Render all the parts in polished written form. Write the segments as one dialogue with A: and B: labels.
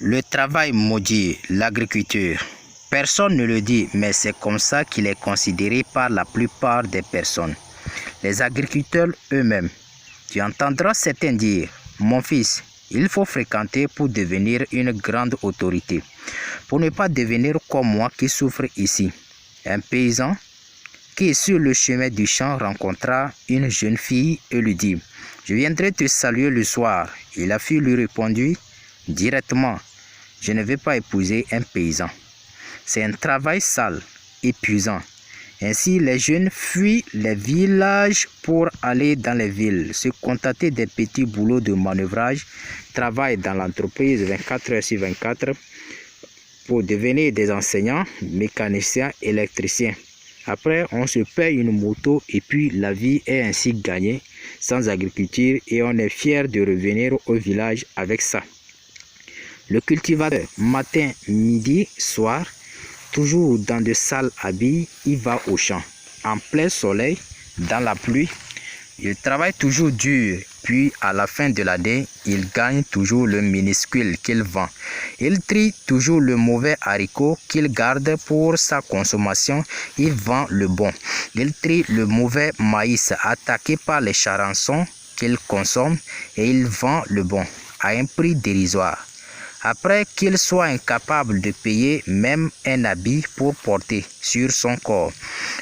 A: Le travail maudit l'agriculture. Personne ne le dit, mais c'est comme ça qu'il est considéré par la plupart des personnes. Les agriculteurs eux-mêmes. Tu entendras certains dire, mon fils, il faut fréquenter pour devenir une grande autorité, pour ne pas devenir comme moi qui souffre ici. Un paysan qui est sur le chemin du champ rencontra une jeune fille et lui dit, je viendrai te saluer le soir. Et la fille lui répondit directement, je ne vais pas épouser un paysan. C'est un travail sale, épuisant. Ainsi, les jeunes fuient les villages pour aller dans les villes, se contenter des petits boulots de manœuvrage, travaillent dans l'entreprise 24 heures sur 24 pour devenir des enseignants, mécaniciens, électriciens. Après, on se paye une moto et puis la vie est ainsi gagnée sans agriculture et on est fier de revenir au village avec ça. Le cultivateur, matin, midi, soir, toujours dans de sales habits, il va au champ, en plein soleil, dans la pluie. Il travaille toujours dur, puis à la fin de l'année, il gagne toujours le minuscule qu'il vend. Il trie toujours le mauvais haricot qu'il garde pour sa consommation, il vend le bon. Il trie le mauvais maïs attaqué par les charançons qu'il consomme et il vend le bon à un prix dérisoire. Après qu'il soit incapable de payer même un habit pour porter sur son corps.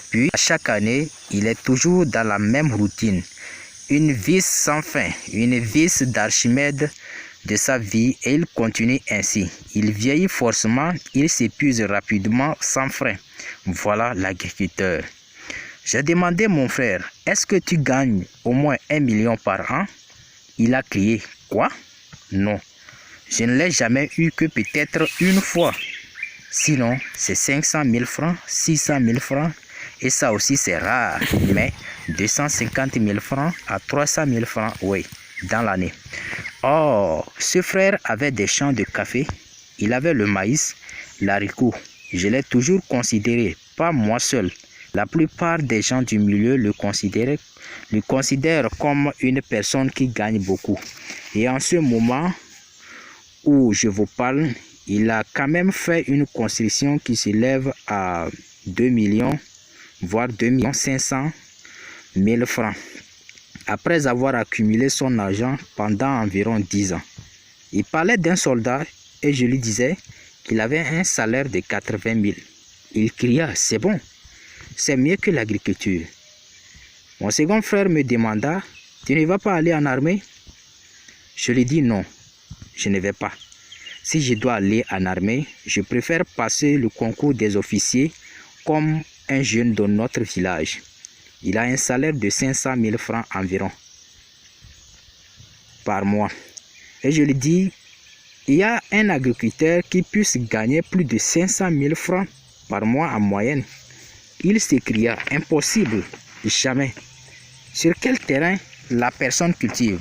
A: Puis, chaque année, il est toujours dans la même routine. Une vis sans fin, une vis d'Archimède de sa vie et il continue ainsi. Il vieillit forcément, il s'épuise rapidement sans frein. Voilà l'agriculteur. J'ai demandé à mon frère, est-ce que tu gagnes au moins 1 million par an? Il a crié, quoi? Non. Je ne l'ai jamais eu que peut-être une fois. Sinon, c'est 500 000 francs, 600 000 francs. Et ça aussi, c'est rare. Mais 250 000 francs à 300 000 francs, oui, dans l'année. Oh, ce frère avait des champs de café. Il avait le maïs, l'haricot. Je l'ai toujours considéré, pas moi seul. La plupart des gens du milieu le considèrent comme une personne qui gagne beaucoup. Et en ce moment où je vous parle, il a quand même fait une construction qui s'élève à 2 millions, voire 2 500 000 francs, après avoir accumulé son argent pendant environ 10 ans. Il parlait d'un soldat et je lui disais qu'il avait un salaire de 80 000. Il cria, c'est bon, c'est mieux que l'agriculture. Mon second frère me demanda, tu ne vas pas aller en armée? Je lui dis non. Je ne vais pas. Si je dois aller en armée, je préfère passer le concours des officiers comme un jeune de notre village. Il a un salaire de 500 000 francs environ par mois. Et je lui dis, il y a un agriculteur qui puisse gagner plus de 500 000 francs par mois en moyenne. Il s'écria, impossible, jamais. Sur quel terrain la personne cultive?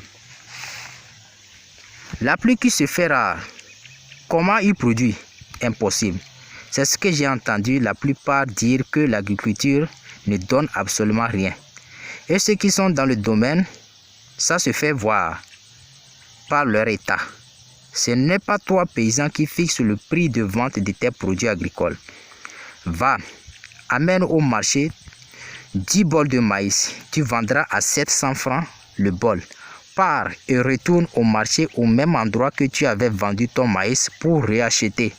A: La pluie qui se fait rare, comment il produit? Impossible. C'est ce que j'ai entendu la plupart dire, que l'agriculture ne donne absolument rien. Et ceux qui sont dans le domaine, ça se fait voir par leur état. Ce n'est pas toi, paysan, qui fixe le prix de vente de tes produits agricoles. Va, amène au marché 10 bols de maïs. Tu vendras à 700 francs le bol. Pars et retourne au marché au même endroit que tu avais vendu ton maïs pour réacheter.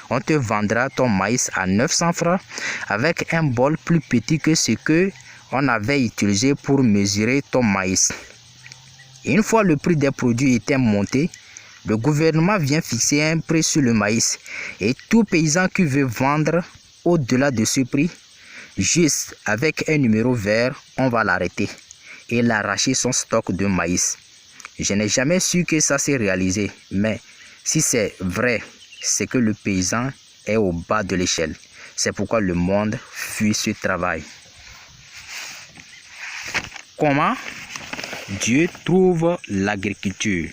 A: On te vendra ton maïs à 900 francs avec un bol plus petit que ce que on avait utilisé pour mesurer ton maïs. Une fois le prix des produits était monté, le gouvernement vient fixer un prix sur le maïs et tout paysan qui veut vendre au-delà de ce prix, juste avec un numéro vert, on va l'arrêter et l'arracher son stock de maïs. Je n'ai jamais su que ça s'est réalisé, mais si c'est vrai, c'est que le paysan est au bas de l'échelle. C'est pourquoi le monde fuit ce travail. Comment Dieu trouve l'agriculture?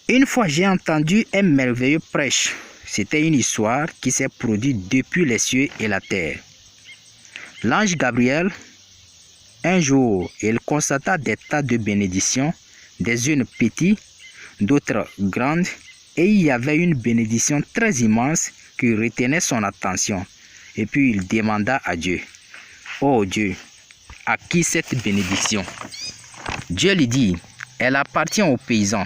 A: Une fois, j'ai entendu un merveilleux prêche. C'était une histoire qui s'est produite depuis les cieux et la terre. L'ange Gabriel, un jour, il constata des tas de bénédictions, des unes petites, d'autres grandes, et il y avait une bénédiction très immense qui retenait son attention. Et puis il demanda à Dieu, « Oh Dieu, à qui cette bénédiction ?» Dieu lui dit, « Elle appartient aux paysans. »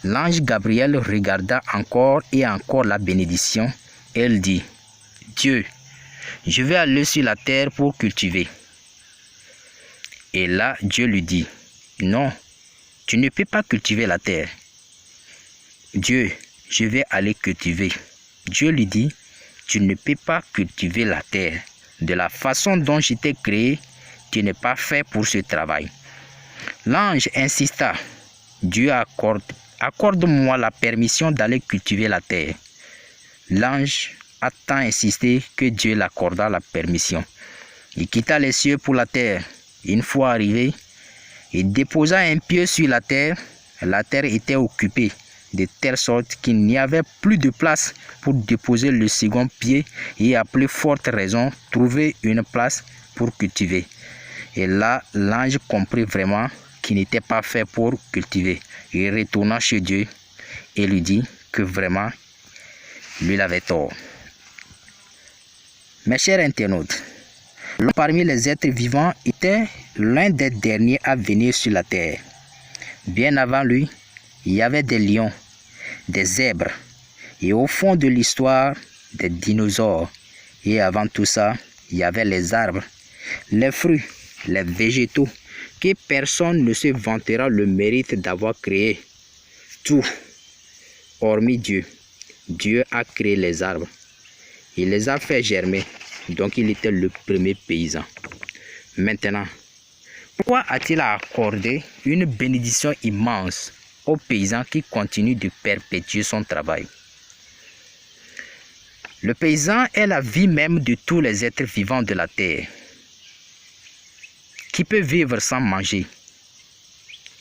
A: L'ange Gabriel regarda encore et encore la bénédiction, et il dit, « Dieu, je vais aller sur la terre pour cultiver. » Et là, Dieu lui dit, « Non, tu ne peux pas cultiver la terre. » Dieu, je vais aller cultiver. Dieu lui dit, « Tu ne peux pas cultiver la terre. De la façon dont je t'ai créé, tu n'es pas fait pour ce travail. » L'ange insista, « Dieu accorde-moi la permission d'aller cultiver la terre. » L'ange a tant insisté que Dieu l'accorda la permission. Il quitta les cieux pour la terre. Une fois arrivé, il déposa un pied sur la terre. La terre était occupée de telle sorte qu'il n'y avait plus de place pour déposer le second pied et à plus forte raison trouver une place pour cultiver. Et là, l'ange comprit vraiment qu'il n'était pas fait pour cultiver. Il retourna chez Dieu et lui dit que vraiment, lui il avait tort. Mes chers internautes, l'homme parmi les êtres vivants était l'un des derniers à venir sur la terre. Bien avant lui, il y avait des lions, des zèbres, et au fond de l'histoire, des dinosaures. Et avant tout ça, il y avait les arbres, les fruits, les végétaux, que personne ne se vantera le mérite d'avoir créé. Tout, hormis Dieu. Dieu a créé les arbres. Il les a fait germer. Donc il était le premier paysan. Maintenant, pourquoi a-t-il accordé une bénédiction immense au paysan qui continue de perpétuer son travail? Le paysan est la vie même de tous les êtres vivants de la terre. Qui peut vivre sans manger?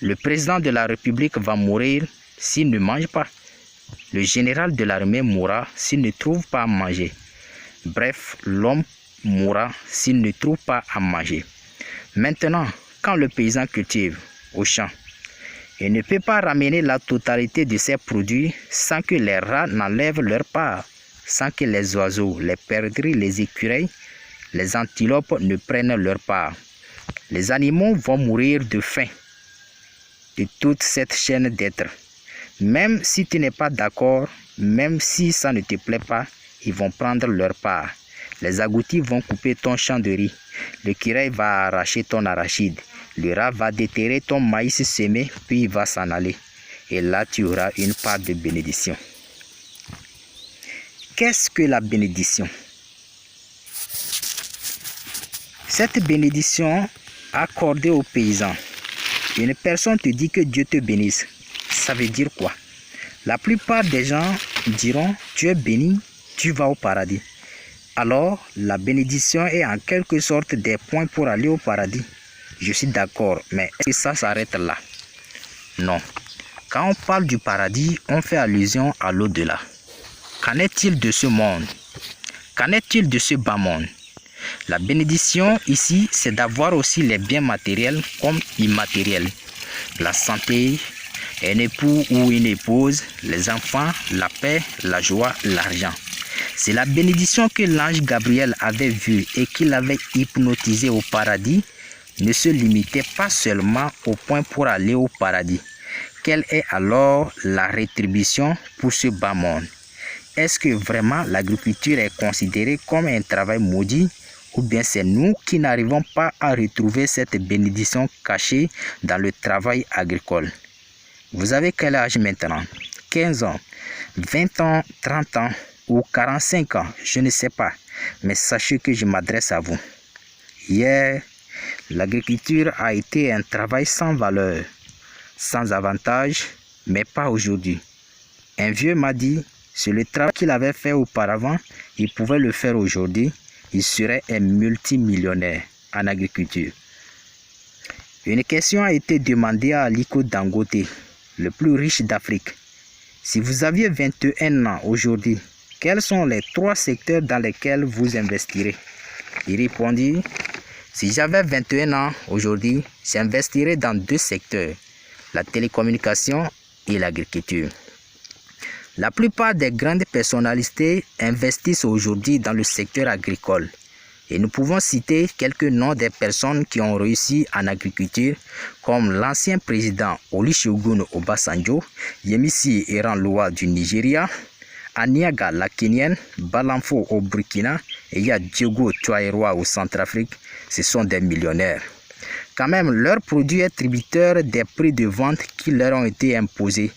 A: Le président de la République va mourir s'il ne mange pas. Le général de l'armée mourra s'il ne trouve pas à manger. Bref, l'homme mourra s'il ne trouve pas à manger. Maintenant, quand le paysan cultive au champ, il ne peut pas ramener la totalité de ses produits sans que les rats n'enlèvent leur part, sans que les oiseaux, les perdrix, les écureuils, les antilopes ne prennent leur part. Les animaux vont mourir de faim de toute cette chaîne d'êtres. Même si tu n'es pas d'accord, même si ça ne te plaît pas, ils vont prendre leur part. Les agoutis vont couper ton champ de riz. L'écureuil va arracher ton arachide. Le rat va déterrer ton maïs semé, puis il va s'en aller. Et là, tu auras une part de bénédiction. Qu'est-ce que la bénédiction? Cette bénédiction accordée aux paysans. Une personne te dit que Dieu te bénisse. Ça veut dire quoi? La plupart des gens diront, tu es béni, tu vas au paradis. Alors, la bénédiction est en quelque sorte des points pour aller au paradis. Je suis d'accord, mais est-ce que ça s'arrête là? Non. Quand on parle du paradis, on fait allusion à l'au-delà. Qu'en est-il de ce monde? Qu'en est-il de ce bas monde? La bénédiction ici, c'est d'avoir aussi les biens matériels comme immatériels. La santé, un époux ou une épouse, les enfants, la paix, la joie, l'argent. C'est la bénédiction que l'ange Gabriel avait vue et qu'il avait hypnotisé au paradis ne se limitait pas seulement au point pour aller au paradis. Quelle est alors la rétribution pour ce bas monde? Est-ce que vraiment l'agriculture est considérée comme un travail maudit ou bien c'est nous qui n'arrivons pas à retrouver cette bénédiction cachée dans le travail agricole? Vous avez quel âge maintenant? 15 ans, 20 ans, 30 ans ou 45 ans, je ne sais pas, mais sachez que je m'adresse à vous. Hier, l'agriculture a été un travail sans valeur, sans avantage, mais pas aujourd'hui. Un vieux m'a dit, sur le travail qu'il avait fait auparavant, il pouvait le faire aujourd'hui, il serait un multimillionnaire en agriculture. Une question a été demandée à Aliko Dangote, le plus riche d'Afrique. Si vous aviez 21 ans aujourd'hui, quels sont les 3 secteurs dans lesquels vous investirez? Il répondit, si j'avais 21 ans aujourd'hui, j'investirais dans 2 secteurs, la télécommunication et l'agriculture. La plupart des grandes personnalités investissent aujourd'hui dans le secteur agricole. Et nous pouvons citer quelques noms des personnes qui ont réussi en agriculture, comme l'ancien président Olusegun Obasanjo, Yemisi Eren-Loa du Nigeria, Aniaga la Kenyenne, Balamfo au Burkina et Diego Twaeroa au Centrafrique. Ce sont des millionnaires. Quand même, leur produit est tributaire des prix de vente qui leur ont été imposés.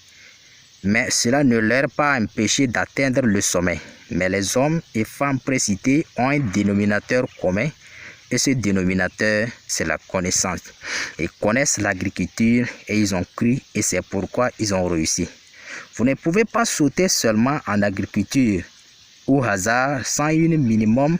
A: Mais cela ne leur a pas empêché d'atteindre le sommet. Mais les hommes et femmes précités ont un dénominateur commun. Et ce dénominateur, c'est la connaissance. Ils connaissent l'agriculture et ils ont cru et c'est pourquoi ils ont réussi. Vous ne pouvez pas sauter seulement en agriculture au hasard sans un minimum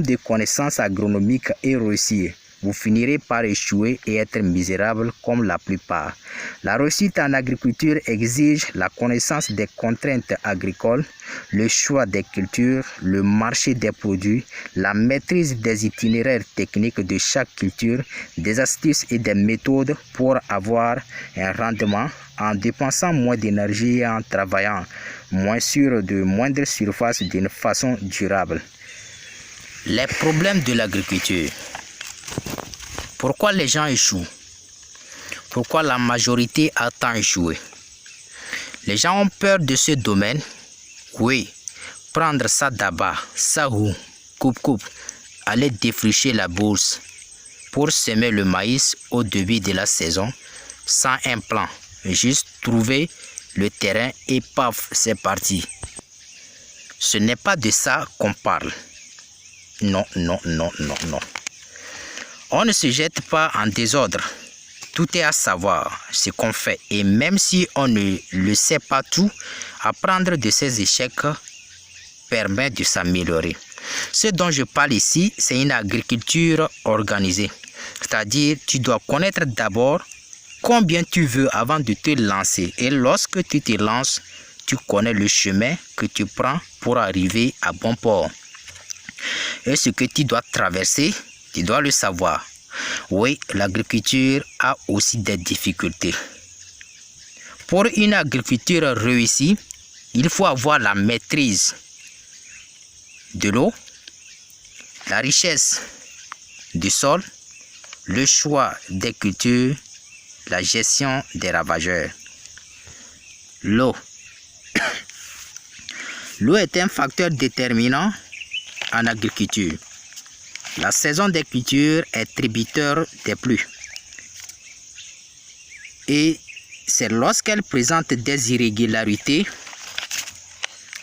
A: de connaissances agronomiques et réussir. Vous finirez par échouer et être misérable comme la plupart. La réussite en agriculture exige la connaissance des contraintes agricoles, le choix des cultures, le marché des produits, la maîtrise des itinéraires techniques de chaque culture, des astuces et des méthodes pour avoir un rendement en dépensant moins d'énergie et en travaillant moins sur de moindres surfaces d'une façon durable. Les problèmes de l'agriculture. Pourquoi les gens échouent? Pourquoi la majorité a tant échoué? Les gens ont peur de ce domaine. Oui, prendre ça d'abord, ça ou coupe, aller défricher la bourse pour semer le maïs au début de la saison sans un plan. Juste trouver le terrain et paf, c'est parti. Ce n'est pas de ça qu'on parle. Non. On ne se jette pas en désordre. Tout est à savoir ce qu'on fait. Et même si on ne le sait pas tout, apprendre de ses échecs permet de s'améliorer. Ce dont je parle ici, c'est une agriculture organisée. C'est-à-dire, tu dois connaître d'abord combien tu veux avant de te lancer. Et lorsque tu te lances, tu connais le chemin que tu prends pour arriver à bon port. Et ce que tu dois traverser, tu dois le savoir. Oui, l'agriculture a aussi des difficultés. Pour une agriculture réussie, il faut avoir la maîtrise de l'eau, la richesse du sol, le choix des cultures, la gestion des ravageurs. L'eau. L'eau est un facteur déterminant en agriculture. La saison des cultures est tributaire des pluies. Et c'est lorsqu'elle présente des irrégularités,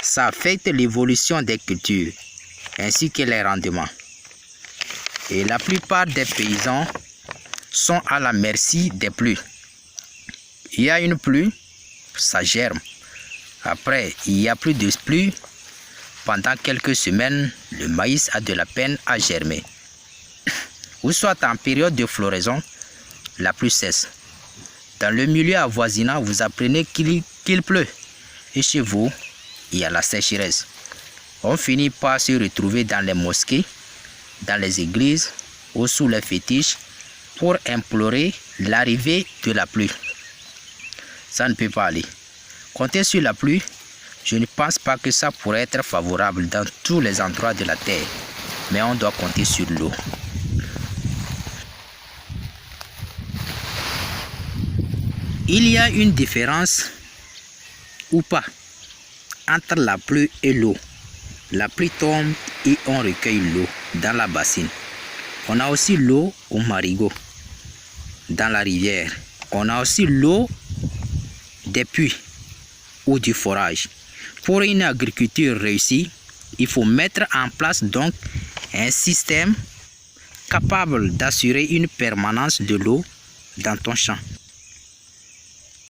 A: ça affecte l'évolution des cultures ainsi que les rendements. Et la plupart des paysans sont à la merci des pluies. Il y a une pluie, ça germe. Après, il n'y a plus de pluie. Pendant quelques semaines, le maïs a de la peine à germer. Ou soit en période de floraison, la pluie cesse. Dans le milieu avoisinant, vous apprenez qu'il pleut. Et chez vous, il y a la sécheresse. On finit par se retrouver dans les mosquées, dans les églises ou sous les fétiches pour implorer l'arrivée de la pluie. Ça ne peut pas aller. Compter sur la pluie, je ne pense pas que ça pourrait être favorable dans tous les endroits de la terre. Mais on doit compter sur l'eau. Il y a une différence ou pas entre la pluie et l'eau. La pluie tombe et on recueille l'eau dans la bassine. On a aussi l'eau au marigot, dans la rivière. On a aussi l'eau des puits ou du forage. Pour une agriculture réussie, il faut mettre en place donc un système capable d'assurer une permanence de l'eau dans ton champ.